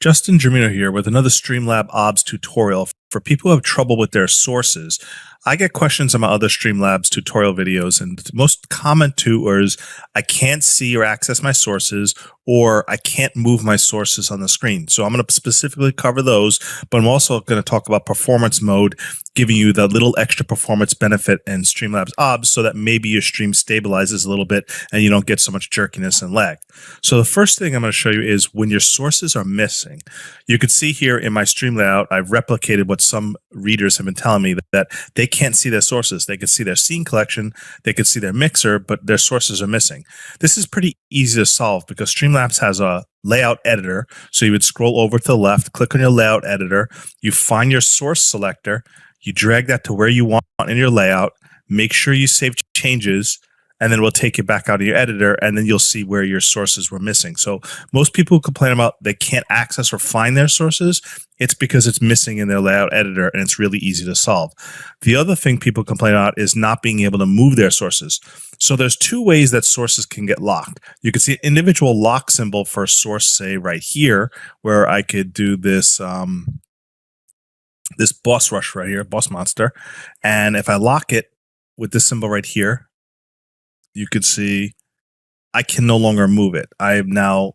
Justin Germino here with another Streamlab OBS tutorial for people who have trouble with their sources. I get questions on my other Streamlabs tutorial videos, and the most common two is I can't see or access my sources, or I can't move my sources on the screen. So I'm going to specifically cover those, but I'm also going to talk about performance mode, giving you the little extra performance benefit in Streamlabs OBS so that maybe your stream stabilizes a little bit and you don't get so much jerkiness and lag. So the first thing I'm going to show you is when your sources are missing. You can see here in my stream layout, I've replicated what some readers have been telling me that they can't see their sources. They can see their scene collection, they can see their mixer, but their sources are missing. This is pretty easy to solve because Streamlabs has a layout editor. So you would scroll over to the left, click on your layout editor, you find your source selector, you drag that to where you want in your layout, make sure you save changes, and then we'll take you back out of your editor, and then you'll see where your sources were missing. So most people complain about they can't access or find their sources. It's because it's missing in their layout editor, and it's really easy to solve. The other thing people complain about is not being able to move their sources. So there's two ways that sources can get locked. You can see an individual lock symbol for a source, say right here, where I could do this this boss rush right here, boss monster. And if I lock it with this symbol right here, you could see I can no longer move it. The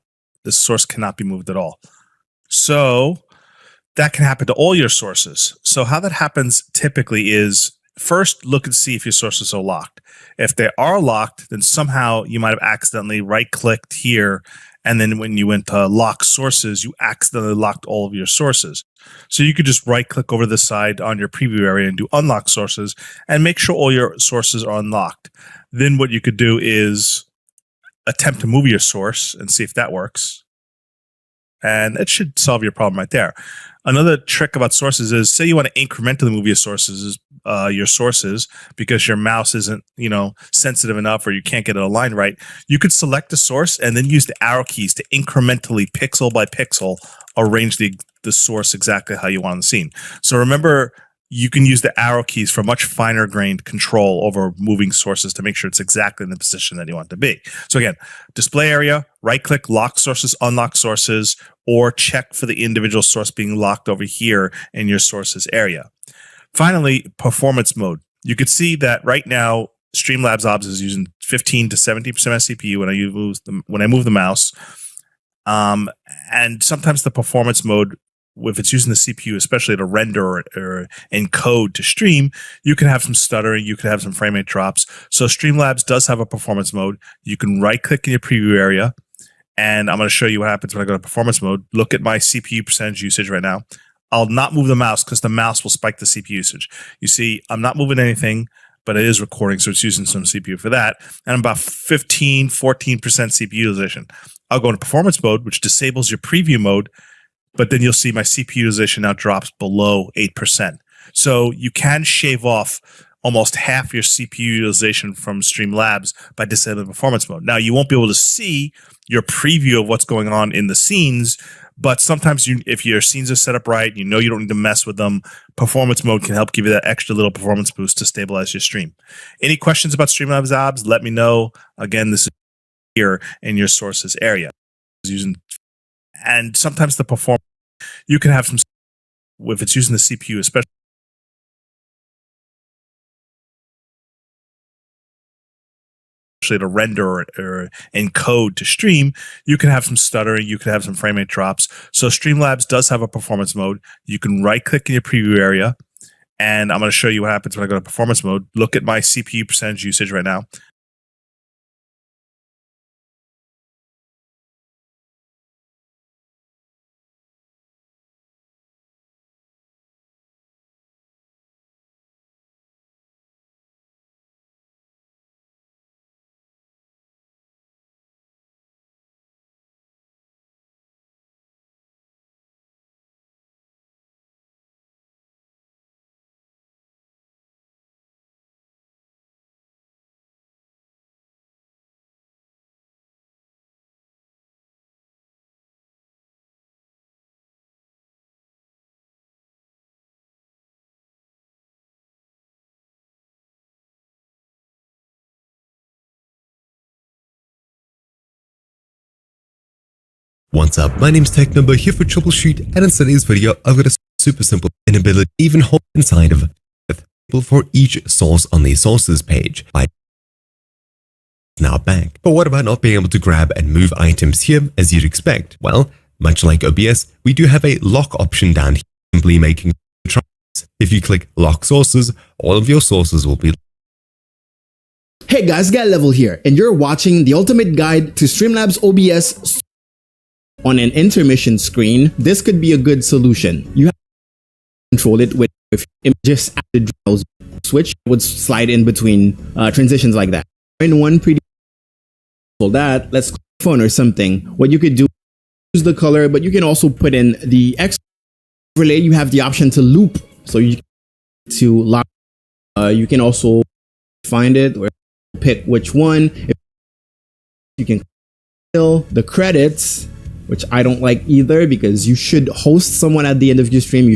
source cannot be moved at all. So that can happen to all your sources. So how that happens typically is first look and see if your sources are locked. If they are locked, then somehow you might have accidentally right-clicked here, and then when you went to lock sources, you accidentally locked all of your sources. So you could just right-click over the side on your preview area and do unlock sources and make sure all your sources are unlocked. Then what you could do is attempt to move your source and see if that works. And it should solve your problem right there. Another trick about sources is, say you want to incrementally move your sources because your mouse isn't, sensitive enough, or you can't get it aligned right. You could select the source and then use the arrow keys to incrementally, pixel by pixel, arrange the source exactly how you want on the scene. So remember, you can use the arrow keys for much finer grained control over moving sources to make sure it's exactly in the position that you want it to be. So again, display area, right click, lock sources, unlock sources, or check for the individual source being locked over here in your sources area. Finally, performance mode. You can see that right now, Streamlabs OBS is using 15 to 70% CPU when I move the mouse. And sometimes the performance mode, if it's using the CPU, especially to render or encode to stream, you can have some stuttering, you can have some frame rate drops. So Streamlabs does have a performance mode. You can right click in your preview area, and I'm going to show you what happens when I go to performance mode. Look at my CPU percentage usage right now. I'll not move the mouse because the mouse will spike the CPU usage. You see, I'm not moving anything, but it is recording, so it's using some CPU for that. And I'm about 14% CPU utilization. I'll go into performance mode, which disables your preview mode, but then you'll see my CPU utilization now drops below 8%. So you can shave off almost half your CPU utilization from Streamlabs by disabling performance mode. Now, you won't be able to see your preview of what's going on in the scenes, but sometimes if your scenes are set up right, you know you don't need to mess with them, performance mode can help give you that extra little performance boost to stabilize your stream. Any questions about Streamlabs OBS, let me know. Again, this is here in your sources area. And sometimes the performance, you can have some, if it's using the CPU, especially to render or encode to stream, you can have some stuttering, you can have some frame rate drops. So Streamlabs does have a performance mode. You can right click in your preview area, and I'm going to show you what happens when I go to performance mode. Look at my CPU percentage usage right now. What's up, my name's TechNumber here for Troubleshoot, and in today's video I've got a super simple inability to even hold inside of for each source on the sources page. Now back. But what about not being able to grab and move items here as you'd expect? Well, much like OBS, we do have a lock option down here, simply making sure. If you click lock sources, all of your sources will be. Hey guys, GuyLevel here, and you're watching the ultimate guide to Streamlabs OBS. On an intermission screen, this could be a good solution. You have to control it with just added drills. Switch would slide in between transitions like that. In one pretty for that, let's click phone or something. What you could do is use the color, but you can also put in the X overlay. You have the option to loop, so you can to lock. You can also find it or pick which one. You can fill the credits, which I don't like either, because you should host someone at the end of your stream.